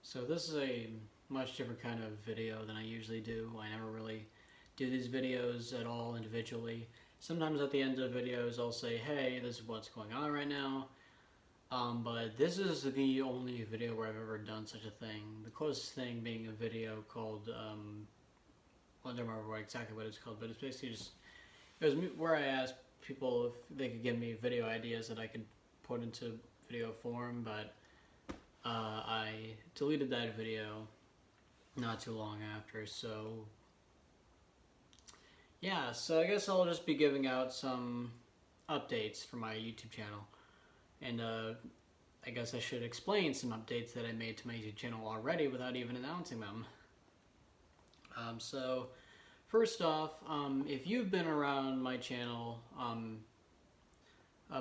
So this is a much different kind of video than I usually do. I never really do these videos at all individually. Sometimes at the end of videos I'll say, hey, this is what's going on right now. But this is the only video where I've ever done such a thing. The closest thing being a video called, I don't remember exactly what it's called, but it's basically just, it was where I asked people if they could give me video ideas that I could put into video form, but I deleted that video not too long after, so yeah, so I guess I'll just be giving out some updates for my YouTube channel. And I guess I should explain some updates that I made to my YouTube channel already without even announcing them. So, first off, if you've been around my channel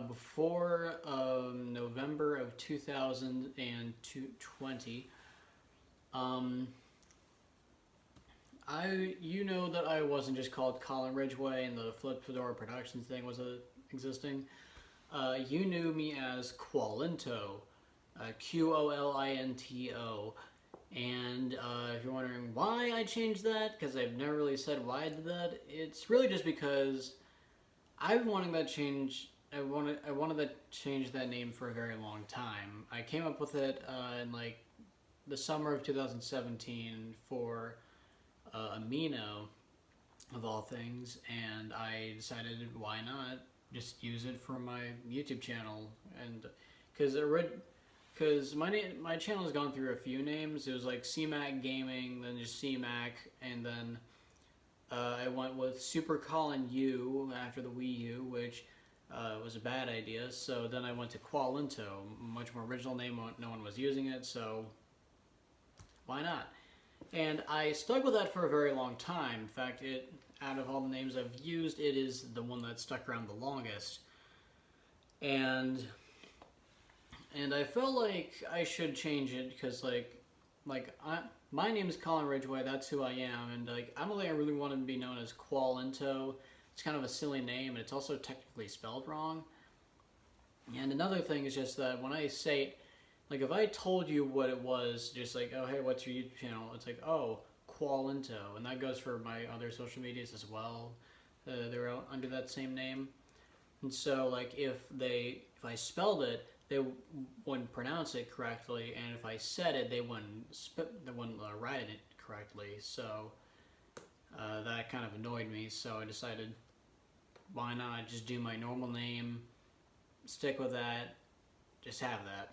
before November of 2020, you know that I wasn't just called Colin Ridgway and the Flip Fedora Productions thing was existing. You knew me as Quolinto, Quolinto, and if you're wondering why I changed that, because I've never really said why I did that, it's really just because I've been wanting that change. I wanted to change that name for a very long time. I came up with it in like the summer of 2017 for Amino, of all things, and I decided why not just use it for my YouTube channel, and because my channel has gone through a few names. It was like CMAC Gaming, then just CMAC, and then I went with Super Colin U after the Wii U, which was a bad idea. So then I went to Qualinto, much more original name. No one was using it, so why not? And I stuck with that for a very long time. In fact, out of all the names I've used, it is the one that stuck around the longest. And I felt like I should change it because my name is Colin Ridgway. That's who I am, and I don't think I really want to be known as Qualinto. It's kind of a silly name, and it's also technically spelled wrong. And another thing is just that when I say, like, if I told you what it was, just like, oh, hey, what's your YouTube channel? It's like, oh, Qualinto, and that goes for my other social medias as well. They're under that same name. And so, like, if I spelled it, they wouldn't pronounce it correctly, and if I said it, they wouldn't write it correctly. So that kind of annoyed me. So I decided, why not just do my normal name, stick with that, just have that.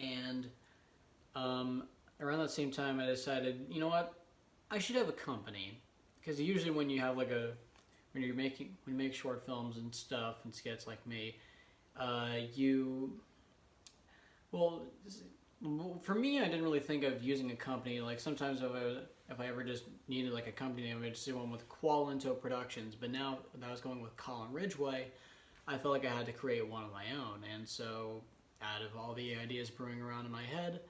And around that same time, I decided, you know what, I should have a company, because usually when you have when you make short films and stuff and skits like me, for me, I didn't really think of using a company. Like sometimes if I ever just needed like a company name, I'd just do one with Qualinto Productions. But now that I was going with Colin Ridgway, I felt like I had to create one of my own. And so, out of all the ideas brewing around in my head,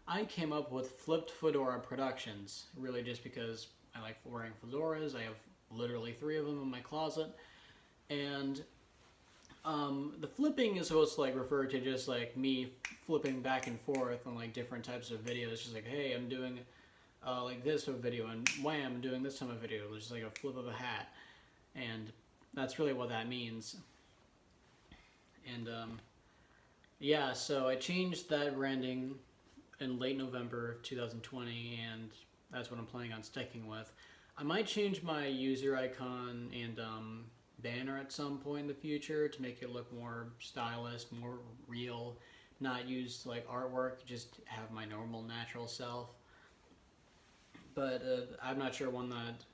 I came up with Flipped Fedora Productions. Really, just because I like wearing fedoras. I have literally 3 of them in my closet, and the flipping is supposed to like refer to just like me flipping back and forth on like different types of videos. Just like, hey, I'm doing like this type of video, and wham, I'm doing this type of video. It's just like a flip of a hat, and that's really what that means. And yeah, so I changed that branding in late November of 2020, and that's what I'm planning on sticking with. I might change my user icon and banner at some point in the future to make it look more stylish, more real, not use like artwork, just have my normal natural self. But I'm not sure when that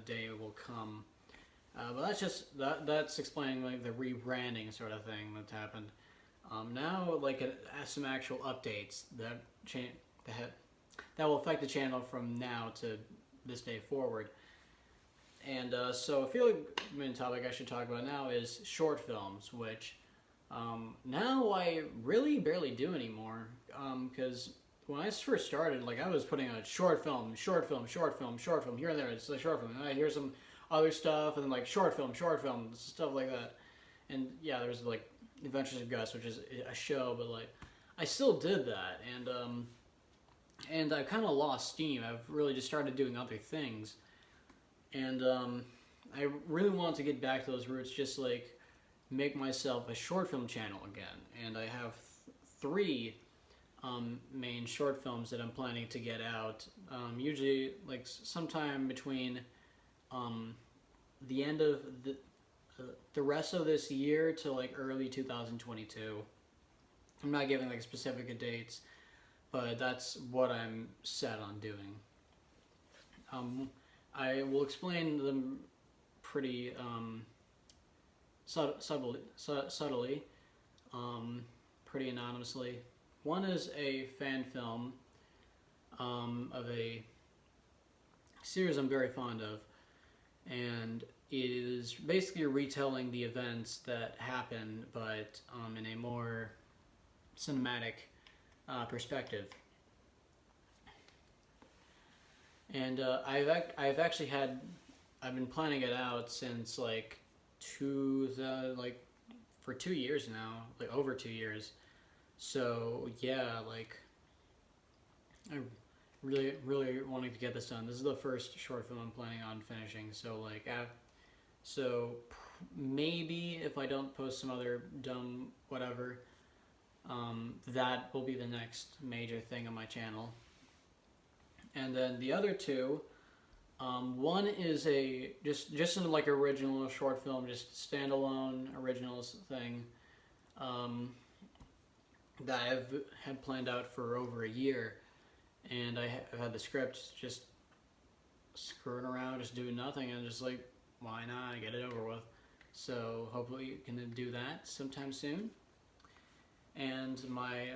day will come. But that's explaining like the rebranding sort of thing that's happened. Now, like some actual updates that will affect the channel from now to this day forward. And so I feel like the main topic I should talk about now is short films, which now I really barely do anymore. Because when I first started, like I was putting out short film, here and there. It's a short film. And I hear some other stuff, and then like short film, stuff like that. And yeah, there's like Adventures of Gus, which is a show, but like I still did that, and and I've kind of lost steam. I've really just started doing other things, and I really want to get back to those roots, just like make myself a short film channel again. And I have three main short films that I'm planning to get out. Usually, like sometime between the end of the rest of this year to like early 2022. I'm not giving like specific dates, but that's what I'm set on doing. I will explain them pretty subtly, pretty anonymously. One is a fan film of a series I'm very fond of, and it is basically retelling the events that happen, but in a more cinematic perspective. And I've actually I've been planning it out since like for 2 years now, like over 2 years. So yeah, like I really wanting to get this done. This is the first short film I'm planning on finishing. So like, maybe if I don't post some other dumb whatever, that will be the next major thing on my channel. And then the other two, one is just an like original short film, just standalone originals thing, that I've had planned out for over a year, and I've had the script just screwing around, just doing nothing, and just like, why not get it over with? So hopefully you can do that sometime soon. And my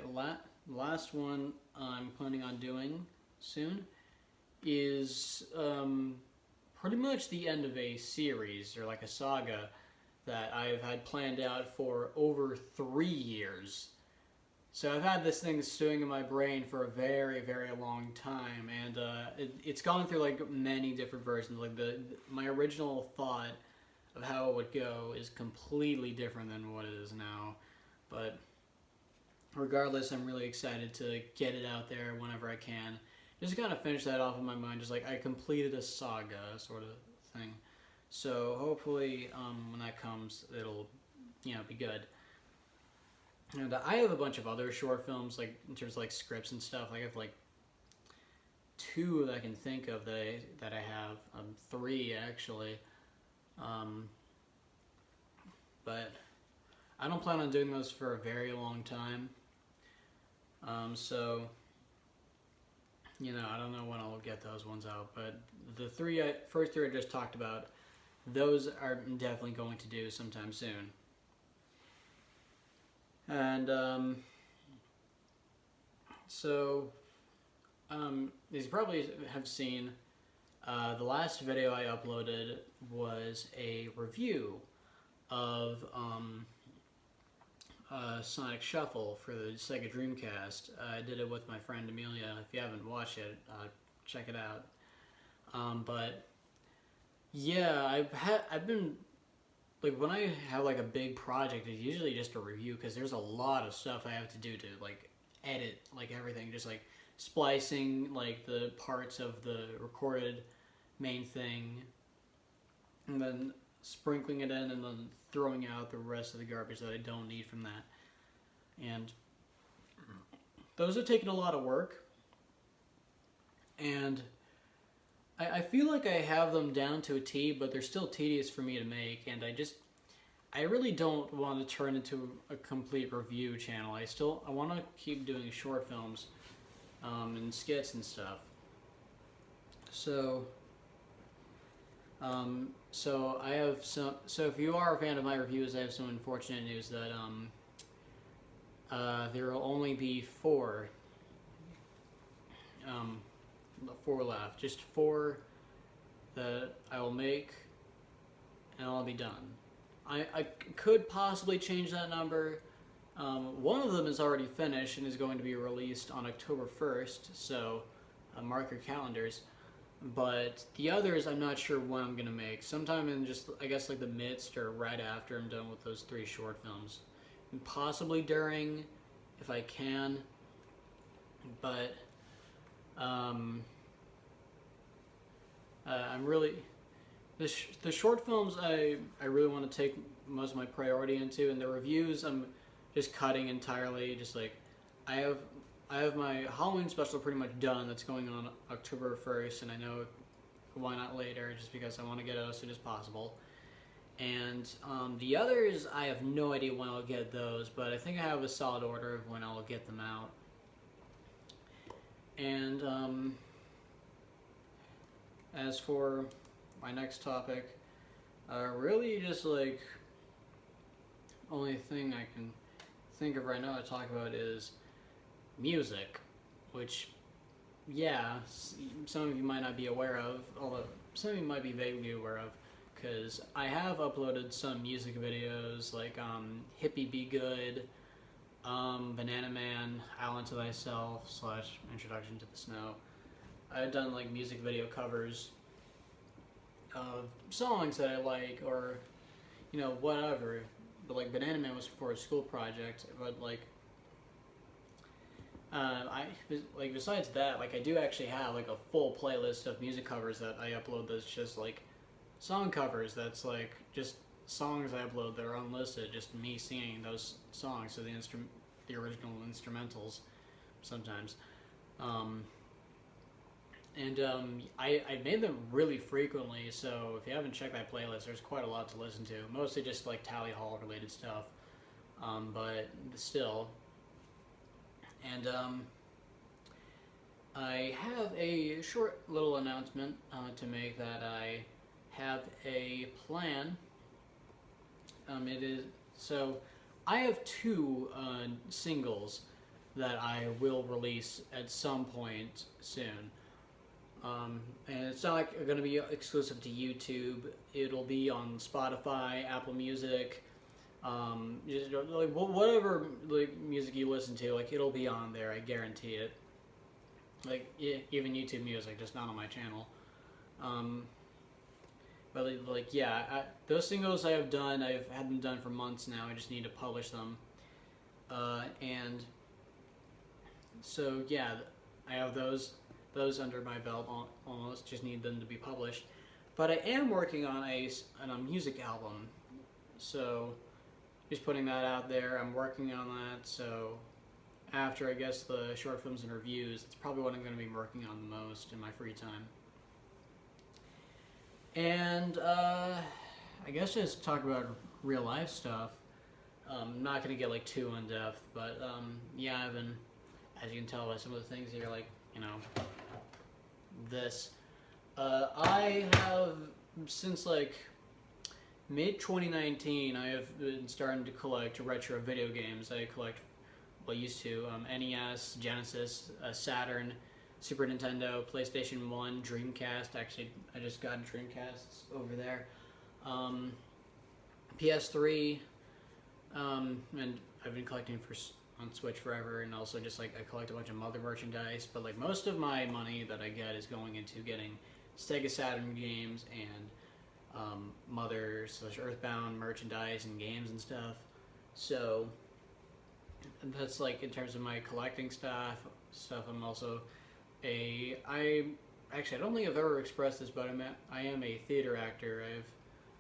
last one I'm planning on doing soon is pretty much the end of a series, or like a saga, that I've had planned out for over 3 years. So I've had this thing stewing in my brain for a very, very long time, and it's gone through like many different versions. Like my original thought of how it would go is completely different than what it is now, but regardless, I'm really excited to get it out there whenever I can. Just kind of finish that off in my mind, just like I completed a saga sort of thing. So hopefully, when that comes, it'll, be good. And I have a bunch of other short films, like in terms of like scripts and stuff. Like I have like 2 that I can think of that I have, 3 actually. But I don't plan on doing those for a very long time. So, I don't know when I'll get those ones out, but the first three I just talked about, those are definitely going to do sometime soon. And, as you probably have seen, the last video I uploaded was a review of, Sonic Shuffle for the Sega Dreamcast. I did it with my friend Amelia. If you haven't watched it, check it out. But yeah, I've been like, when I have like a big project, it's usually just a review, because there's a lot of stuff I have to do to like edit like everything, just like splicing like the parts of the recorded main thing, and then sprinkling it in, and then throwing out the rest of the garbage that I don't need from that. And those have taken a lot of work, and I feel like I have them down to a T, but they're still tedious for me to make, and I really don't want to turn into a complete review channel. I want to keep doing short films, and skits and stuff. So I have some. So if you are a fan of my reviews, I have some unfortunate news that there will only be 4 left. Just 4 that I will make, and I'll be done. I could possibly change that number. One of them is already finished and is going to be released on October 1st, so mark your calendars. But the others, I'm not sure when I'm going to make. Sometime in just, I guess, like the midst or right after I'm done with those 3 short films. And possibly during, if I can. But Um, I'm really the short films I really want to take most of my priority into, and the reviews I'm just cutting entirely. Just like I have I have my Halloween special pretty much done. That's going on October 1st, and I know why not later, just because I want to get it out as soon as possible. And the others, I have no idea when I'll get those, but I think I have a solid order of when I'll get them out. And as for my next topic, really just like only thing I can think of right now to talk about is music, which, yeah, some of you might not be aware of, although some of you might be vaguely aware of, because I have uploaded some music videos like Hippie Be Good, Banana Man, Island to Thyself / Introduction to the Snow. I've done like music video covers of songs that I like, or whatever. But like Banana Man was for a school project, but like I like besides that, like I do actually have like a full playlist of music covers that I upload that's just like song covers. That's like just songs I upload that are unlisted, just me singing those songs, so the original instrumentals sometimes. I made them really frequently, so if you haven't checked that playlist, there's quite a lot to listen to. Mostly just like Tally Hall related stuff, but still. And I have a short little announcement to make that I have a plan. It is so I have two singles that I will release at some point soon. And it's not like going to be exclusive to YouTube. It'll be on Spotify, Apple Music, just, like whatever like music you listen to, like it'll be on there. I guarantee it. Like even YouTube Music, just not on my channel. But like yeah, those singles I have done. I've had them done for months now. I just need to publish them. And so yeah, I have those under my belt almost. Just need them to be published. But I am working on a music album, so just putting that out there. I'm working on that, so after I guess the short films and reviews, it's probably what I'm going to be working on the most in my free time. And I guess just talk about real life stuff. I'm not going to get like too in depth, but yeah, I've been, as you can tell by some of the things here, like this. I have since like mid 2019. I have been starting to collect retro video games. I collect, used to NES, Genesis, Saturn, Super Nintendo, PlayStation 1, Dreamcast. Actually, I just got Dreamcasts over there. PS3, and I've been collecting on Switch forever, and also just like I collect a bunch of Mother merchandise. But like most of my money that I get is going into getting Sega Saturn games and Mother / Earthbound merchandise and games and stuff. So that's like in terms of my collecting stuff. I'm also I don't think I've ever expressed this, but I am a theater actor.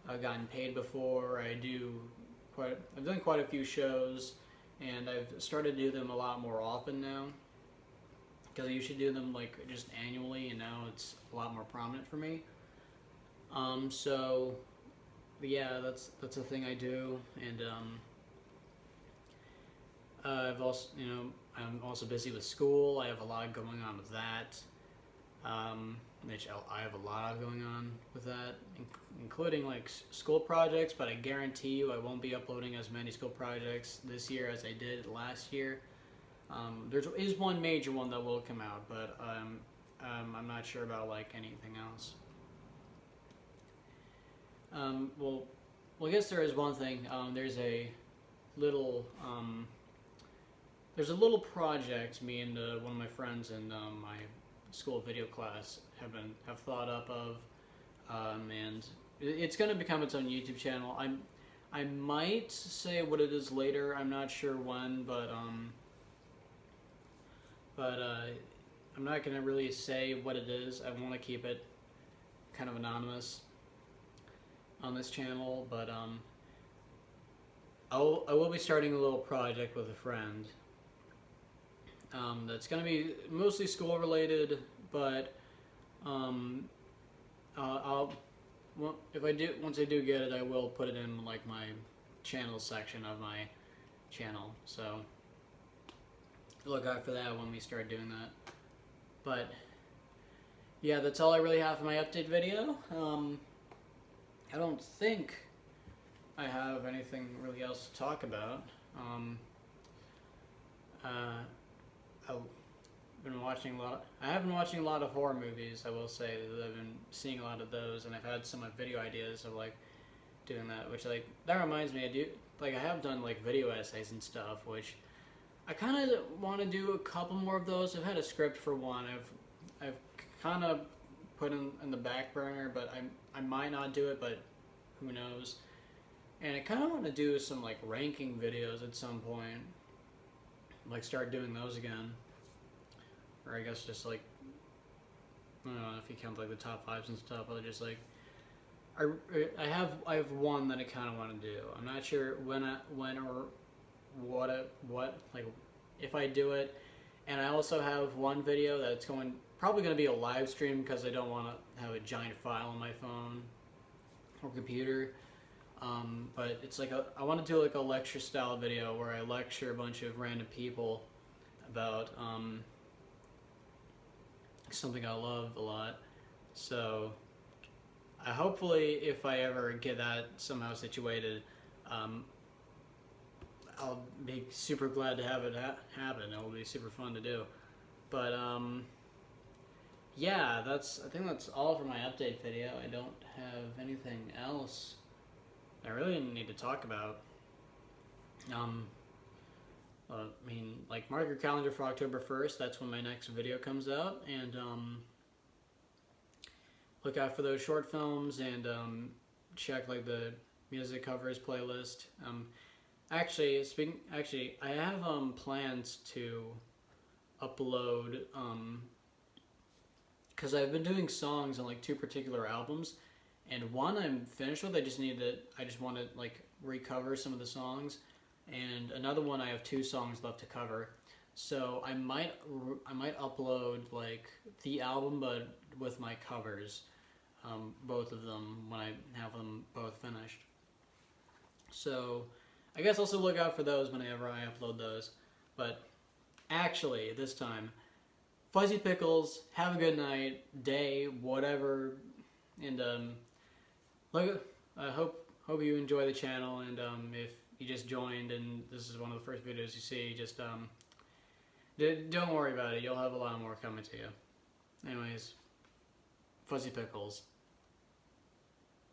I've gotten paid before. I've done quite a few shows, and I've started to do them a lot more often now, because I usually do them like just annually, and now it's a lot more prominent for me. So yeah, that's a thing I do, and I've also I'm also busy with school. I have a lot going on with that. Which I have a lot going on with that, including like school projects. But I guarantee you, I won't be uploading as many school projects this year as I did last year. There is one major one that will come out, but I'm not sure about like anything else. Well, I guess there is one thing. There's a little project me and one of my friends in my school video class have thought up of, and it's going to become its own YouTube channel. I might say what it is later. I'm not sure when, but I'm not gonna really say what it is. I want to keep it kind of anonymous on this channel, but I will be starting a little project with a friend. That's gonna be mostly school related, but I'll once I do get it, I will put it in like my channel section of my channel. So look out for that when we start doing that. But yeah, that's all I really have for my update video. I don't think I have anything really else to talk about. I've been watching a lot. I have been watching a lot of horror movies. I will say that I've been seeing a lot of those, and I've had some video ideas of like doing that. Which like that reminds me, I have done like video essays and stuff, which I kind of want to do a couple more of those. I've had a script for one. I've kind of put in the back burner, but I might not do it, but who knows. And I kind of want to do some like ranking videos at some point, like start doing those again, or I guess just like, I don't know if you count like the top fives and stuff. I'll just like I have one that I kind of want to do. I'm not sure when or what like if I do it. And I also have one video that's probably going to be a live stream because I don't want to have a giant file on my phone or computer. But it's like I want to do like a lecture style video where I lecture a bunch of random people about something I love a lot. So hopefully if I ever get that somehow situated, I'll be super glad to have it happen. It will be super fun to do. But yeah, I think that's all for my update video. I don't have anything else I really need to talk about. I mean, like, mark your calendar for October 1st. That's when my next video comes out. And look out for those short films and check like the music covers playlist. Actually, I have plans to upload because I've been doing songs on like 2 particular albums, and one I'm finished with. I just want to like recover some of the songs, and another one I have 2 songs left to cover. So I might upload like the album, but with my covers, both of them when I have them both finished. So I guess also look out for those whenever I upload those. But actually, this time, Fuzzy Pickles, have a good night, day, whatever, and I hope you enjoy the channel. And if you just joined and this is one of the first videos you see, just don't worry about it. You'll have a lot more coming to you. Anyways, Fuzzy Pickles.